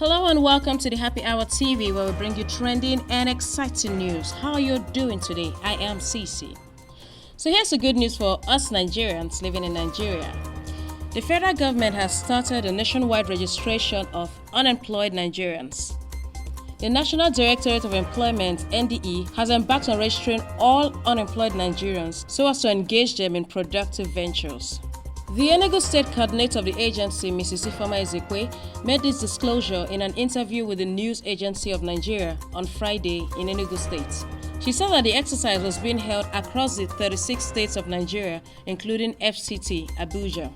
Hello and welcome to the Happy Hour TV, where we bring you trending and exciting news. How are you doing today? I am Cece. So here's the good news for us Nigerians living in Nigeria. The federal government has started a nationwide registration of unemployed Nigerians. The National Directorate of Employment, NDE, has embarked on registering all unemployed Nigerians so as to engage them in productive ventures. The Enugu State Coordinator of the agency, Mrs. Ifeoma Ezekwe, made this disclosure in an interview with the News Agency of Nigeria on Friday in Enugu State. She said that the exercise was being held across the 36 states of Nigeria, including FCT, Abuja.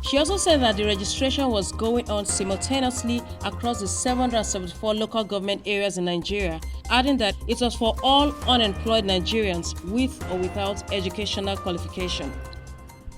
She also said that the registration was going on simultaneously across the 774 local government areas in Nigeria, adding that it was for all unemployed Nigerians with or without educational qualification.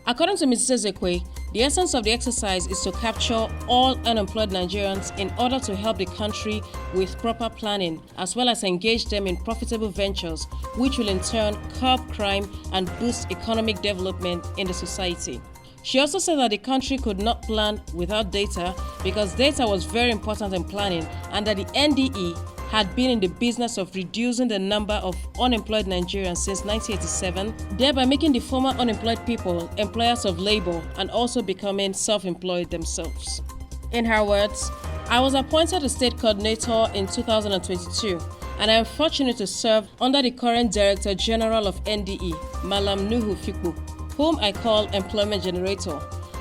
According to Mrs. Ezekwe, the essence of the exercise is to capture all unemployed Nigerians in order to help the country with proper planning, as well as engage them in profitable ventures, which will in turn curb crime and boost economic development in the society. She also said that the country could not plan without data because data was very important in planning, and that the NDE had been in the business of reducing the number of unemployed Nigerians since 1987, thereby making the former unemployed people employers of labor and also becoming self-employed themselves. In her words, "I was appointed a state coordinator in 2022, and I am fortunate to serve under the current Director General of NDE, Malam Nuhu Fikbu, whom I call Employment Generator.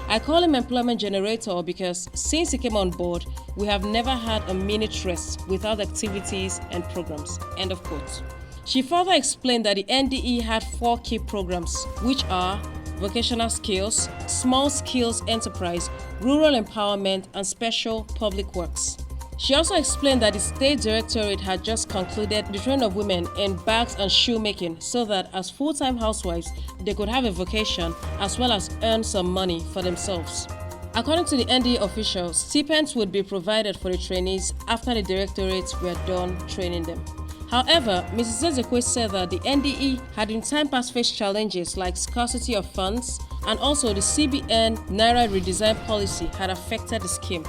I call him Employment Generator because since he came on board, we have never had a minute rest without activities and programs." End of quote. She further explained that the NDE had 4 key programs, which are vocational skills, small skills enterprise, rural empowerment, and special public works. She also explained that the State Directorate had just concluded the training of women in bags and shoemaking so that as full-time housewives, they could have a vocation as well as earn some money for themselves. According to the NDE officials, stipends would be provided for the trainees after the directorates were done training them. However, Mrs. Ezekwe said that the NDE had in time past faced challenges like scarcity of funds, and also the CBN Naira redesign policy had affected the scheme.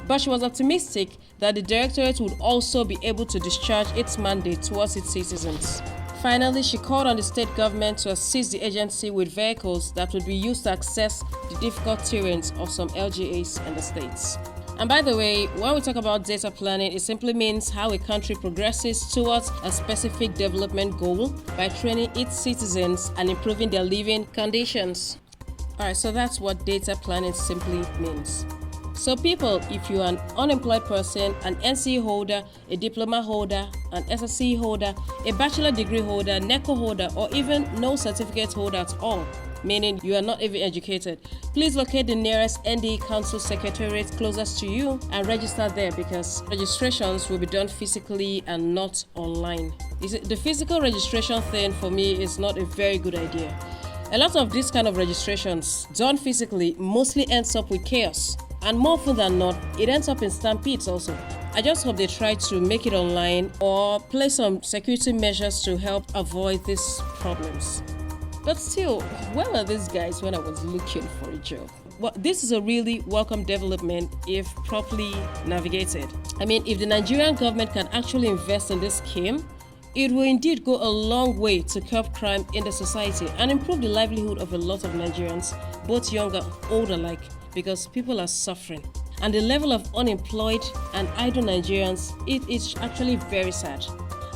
But she was optimistic that the Directorate would also be able to discharge its mandate towards its citizens. Finally, she called on the state government to assist the agency with vehicles that would be used to access the difficult terrains of some LGAs in the states. And by the way, when we talk about data planning, it simply means how a country progresses towards a specific development goal by training its citizens and improving their living conditions. Alright, so that's what data planning simply means. So people, if you are an unemployed person, an NCE holder, a diploma holder, an SSC holder, a bachelor degree holder, NECO holder, or even no certificate holder at all, meaning you are not even educated, please locate the nearest NDE Council Secretariat closest to you and register there, because registrations will be done physically and not online. The physical registration thing for me is not a very good idea. A lot of these kind of registrations done physically mostly ends up with chaos. And more often than not, it ends up in stampedes also. I just hope they try to make it online or place some security measures to help avoid these problems. But still, where were these guys when I was looking for a job? Well, this is a really welcome development if properly navigated. I mean, if the Nigerian government can actually invest in this scheme, it will indeed go a long way to curb crime in the society and improve the livelihood of a lot of Nigerians, both young and old alike, because people are suffering. And the level of unemployed and idle Nigerians, it is actually very sad.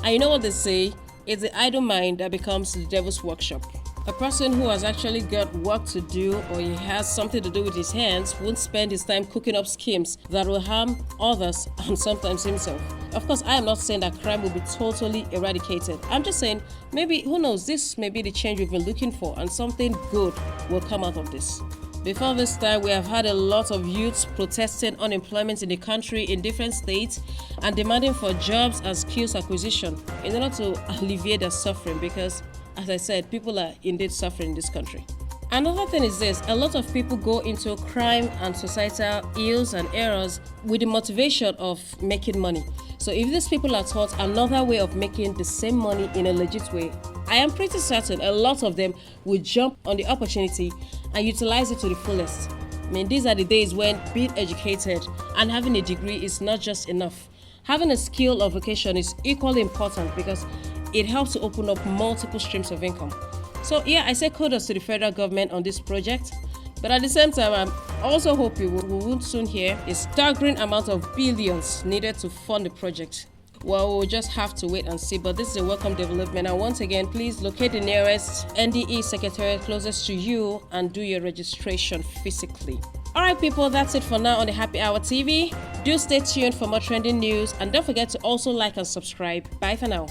And you know what they say, it's the idle mind that becomes the devil's workshop. A person who has actually got work to do, or he has something to do with his hands, won't spend his time cooking up schemes that will harm others and sometimes himself. Of course, I am not saying that crime will be totally eradicated. I'm just saying, maybe, who knows, this may be the change we've been looking for and something good will come out of this. Before this time, we have had a lot of youths protesting unemployment in the country in different states and demanding for jobs and skills acquisition in order to alleviate their suffering, because, as I said, people are indeed suffering in this country. Another thing is this: a lot of people go into crime and societal ills and errors with the motivation of making money. So if these people are taught another way of making the same money in a legit way, I am pretty certain a lot of them will jump on the opportunity and utilize it to the fullest. I mean, these are the days when being educated and having a degree is not just enough. Having a skill or vocation is equally important because it helps to open up multiple streams of income. So yeah, I say kudos to the federal government on this project. But at the same time, I'm also hoping we will soon hear a staggering amount of billions needed to fund the project. Well, we'll just have to wait and see, but this is a welcome development. And once again, please locate the nearest NDE secretariat closest to you and do your registration physically. Alright people, that's it for now on the Happy Hour TV. Do stay tuned for more trending news and don't forget to also like and subscribe. Bye for now.